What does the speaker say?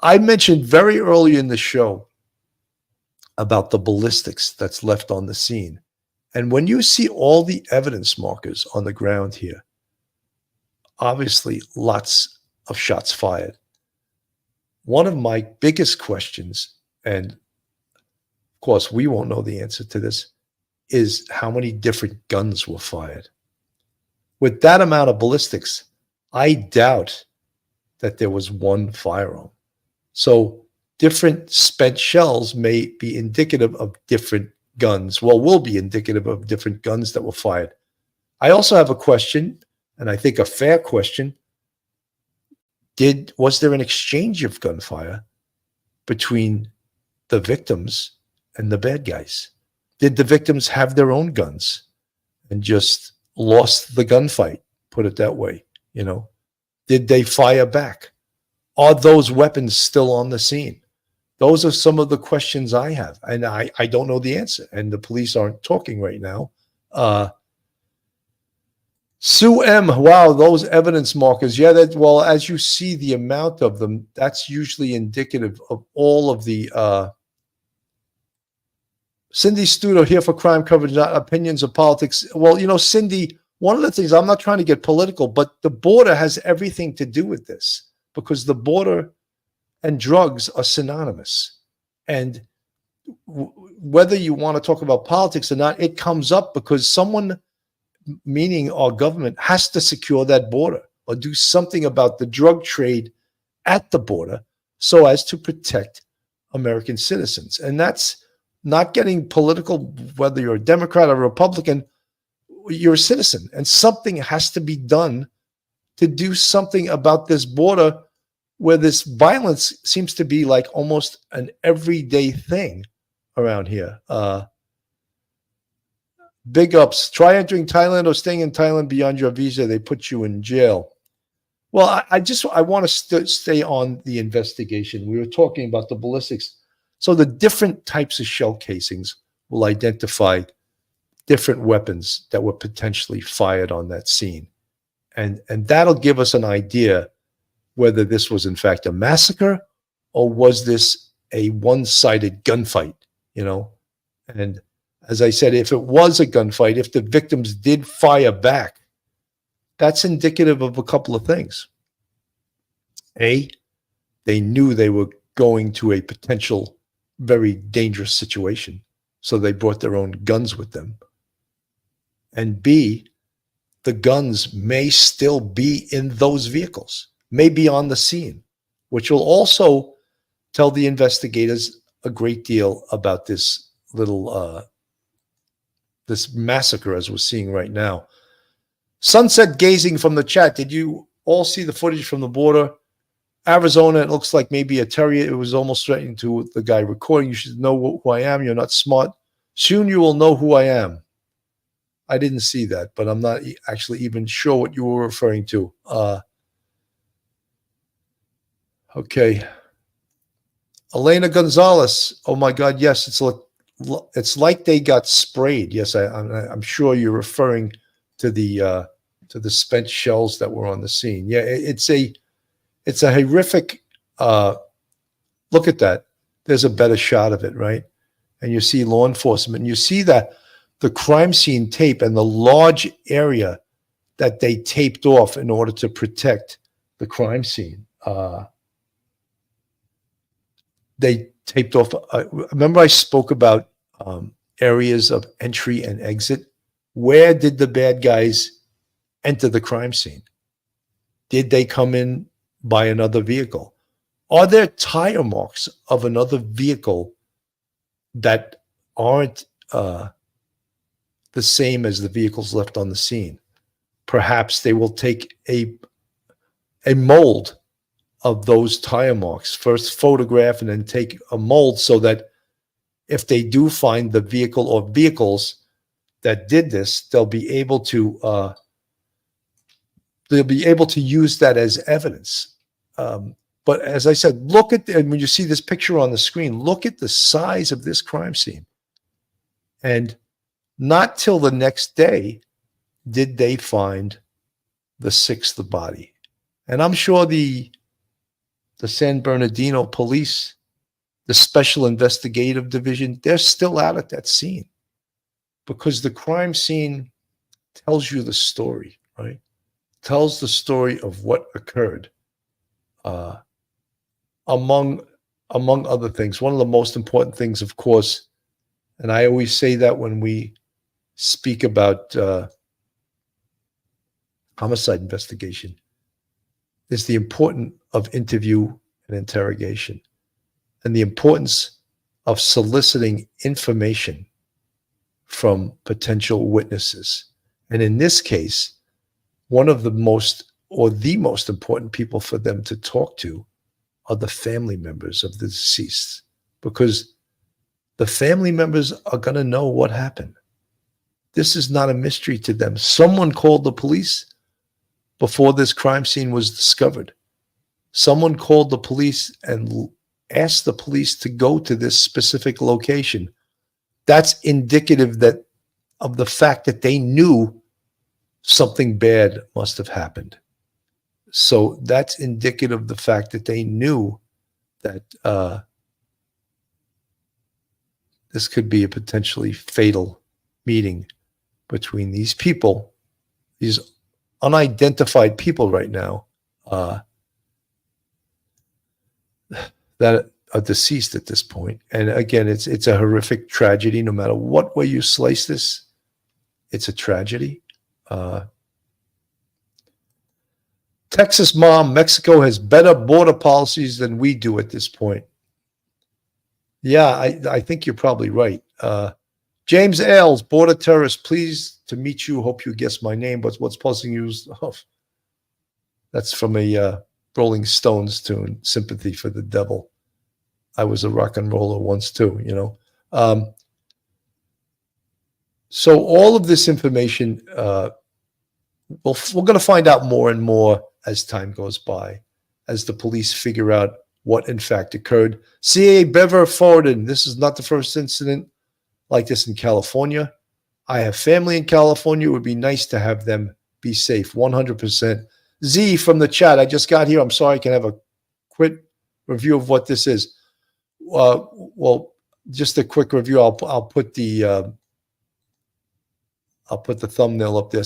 I mentioned very early in the show about the ballistics that's left on the scene. And when you see all the evidence markers on the ground here, obviously lots of shots fired. One of my biggest questions, and of course we won't know the answer to this, is how many different guns were fired. With that amount of ballistics, I doubt that there was one firearm. So different spent shells may be indicative of different guns. Well, will be indicative of different guns that were fired. I also have a question, and I think a fair question. Was there an exchange of gunfire between the victims and the bad guys? Did the victims have their own guns and just lost the gunfight? Put it that way, you know? Did they fire back? Are those weapons still on the scene? Those are some of the questions I have, and I don't know the answer, and the police aren't talking right now. Sue M, wow, those evidence markers. Yeah, well, as you see the amount of them, that's usually indicative of all of the Cindy Studo here for crime coverage, not opinions of politics. Well, you know, Cindy, one of the things, I'm not trying to get political, but the border has everything to do with this, because the border and drugs are synonymous. And whether you want to talk about politics or not, it comes up because someone, meaning our government, has to secure that border or do something about the drug trade at the border so as to protect American citizens. And that's not getting political, whether you're a Democrat or Republican, you're a citizen. And something has to be done to do something about this border where this violence seems to be like almost an everyday thing around here. Big ups. Try entering Thailand or staying in Thailand beyond your visa. They put you in jail. Well, I want to stay on the investigation. We were talking about the ballistics. So the different types of shell casings will identify different weapons that were potentially fired on that scene. And that'll give us an idea whether this was in fact a massacre or was this a one-sided gunfight, you know? And as I said, if it was a gunfight, if the victims did fire back, that's indicative of a couple of things. A, they knew they were going to a potential very dangerous situation, so they brought their own guns with them. And B, the guns may still be in those vehicles, may be on the scene, which will also tell the investigators a great deal about this little this massacre as we're seeing right now. Sunset Gazing from the chat. Did you all see the footage from the border? Arizona, it looks like maybe a terrier. It was almost threatening to the guy recording. You should know who I am. You're not smart. Soon you will know who I am. I didn't see that, but I'm not actually even sure what you were referring to. Okay. Elena Gonzalez. Oh my God. Yes, it's like they got sprayed. Yes, I'm sure you're referring to the spent shells that were on the scene. Yeah, it's a horrific. Look at that. There's a better shot of it, right? And you see law enforcement. And you see that the crime scene tape and the large area that they taped off in order to protect the crime scene. They taped off. Remember I spoke about areas of entry and exit? Where did the bad guys enter the crime scene? Did they come in by another vehicle? Are there tire marks of another vehicle that aren't the same as the vehicles left on the scene? Perhaps they will take a mold of those tire marks, first photograph and then take a mold, so that if they do find the vehicle or vehicles that did this, they'll be able to use that as evidence. But as I said, look at and when you see this picture on the screen, look at the size of this crime scene. And not till the next day did they find the sixth body. And I'm sure the the San Bernardino police, the Special Investigative Division, they're still out at that scene because the crime scene tells you the story, right? Tells the story of what occurred. Uh, among other things, one of the most important things, of course, and I always say that when we speak about homicide investigation, is the importance of interview and interrogation, and the importance of soliciting information from potential witnesses. And in this case, one of the most important people for them to talk to are the family members of the deceased, because the family members are going to know what happened. This is not a mystery to them. Someone called the police before this crime scene was discovered. Someone called the police and asked the police to go to this specific location. That's indicative of the fact that they knew something bad must have happened. So that's indicative of the fact that they knew that this could be a potentially fatal meeting between these people, these unidentified people right now that are deceased at this point. And again, it's a horrific tragedy. No matter what way you slice this, it's a tragedy. Texas mom, Mexico has better border policies than we do at this point. Yeah, I think you're probably right. James Ailes, border terrorist, pleased to meet you. Hope you guess my name, but what's posting you? Oh, that's from a Rolling Stones tune, Sympathy for the Devil. I was a rock and roller once too, you know. So all of this information, we're going to find out more and more as time goes by, as the police figure out what in fact occurred. CAA Bever forwarded, this is not the first incident like this in California. I have family in California. It would be nice to have them be safe, 100%. Z from the chat, I just got here. I'm sorry, I can have a quick review of what this is. Well, just a quick review. I'll put the thumbnail up there.